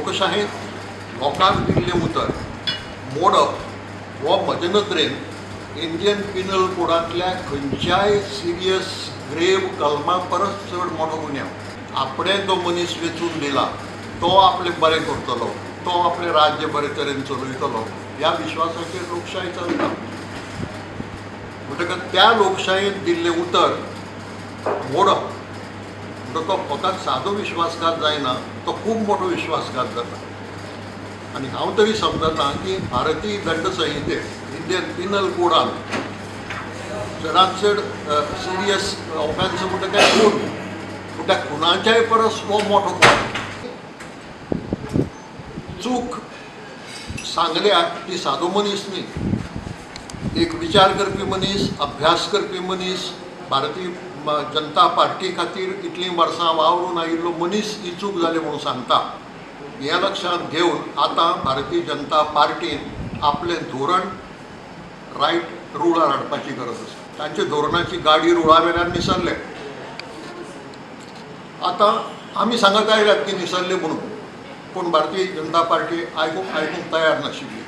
लोकशाहीत लोकांक दिल्लें उतर मोडप हो म्हजे नदरेन इंडियन पिनल कोडांतल्या खंयच्याय सिरियस ग्रेव कलमा परस चड मोठो गुन्यांव। आपणें जो मनीस वेचून दिला तो आपलें बरें करतलो, तो आपलें राज्य बरे तरेन चलयतलो ह्या विश्वासाचेर लोकशाही चलता। म्हणटकच त्या लोकशायेंत दिल्लें उतर मोडप म्हणटा तो फकत सादो विश्वासघात जायना, तो खूब मोठो विश्वासघात जाता। आनी हांव तरी समजता की भारतीय दंड संहितेत इंडियन पिनल कोडान चडांत चड सिरियस ऑफेन्स म्हणटा काय खून, पूण त्या खुनाच्याय परस हो मोठो खून। चूक सांगल्यार ती सादो मनीस न्ही, एक विचार करपी मनीस, अभ्यास करपी मनीस, भारतीय जनता पार्टी खातीर इतलीं वर्सां वावरून आयिल्लो मनीस ही चूक जाली म्हणून सांगता। हें लक्षांत घेवन आतां भारतीय जनता पार्टीन आपलें धोरण रायट रुळार हाडपाची गरज आसा। तांचे धोरणाची गाडी रुळा वेल्यान निसरले। आतां आमी सांगत आयल्यात की निसरले म्हणून, पूण भारतीय जनता पार्टी आयकूंक तयार नाशिल्ली।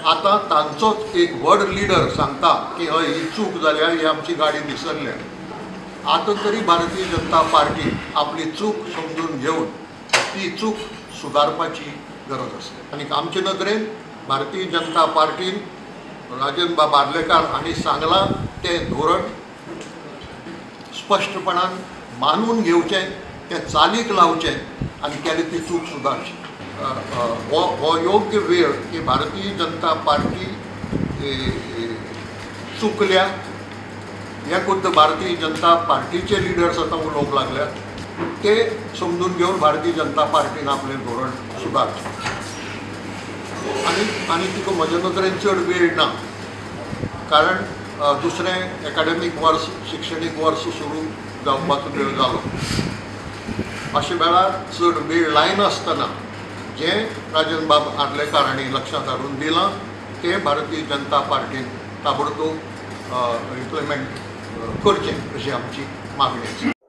आतां तांचोच एक व्हड लिडर सांगता की हय ही चूक जाल्या, ही आमची गाडी निसरल्या। आतां तरी भारतीय जनता पार्टी आपली चूक समजून घेवन ती चूक सुदारपाची गरज आसा। आनी आमचे नदरेन भारतीय जनता पार्टीन राजन बार्लेकार हांणी सांगलां तें धोरण स्पश्टपणान मानून घेवचें, तें चालीक लावचें आनी केली ती चूक सुदारची। हो योग्य वेळ की भारतीय जनता पार्टी चुकल्या हें खुद्द भारतीय जनता पार्टीचे लिडर्स आतां उलोवंक लागल्यात, ते समजून घेवन भारतीय जनता पार्टीन आपलें धोरण सुदारचें। आनी तिका म्हज्या नदरेन चड वेळ ना, कारण दुसरें एकाडेमीक वर्स, शिक्षणीक वर्स सुरू जावपाचो वेळ जालो। अशे वेळार चड वेळ लायनासतना जें राजन बार्लेकार हांणी लक्षांत हाडून दिलां तें भारतीय जनता पार्टीन ताबडतोब इम्प्लिमेंट करचें अशी आमची मागणी आसा।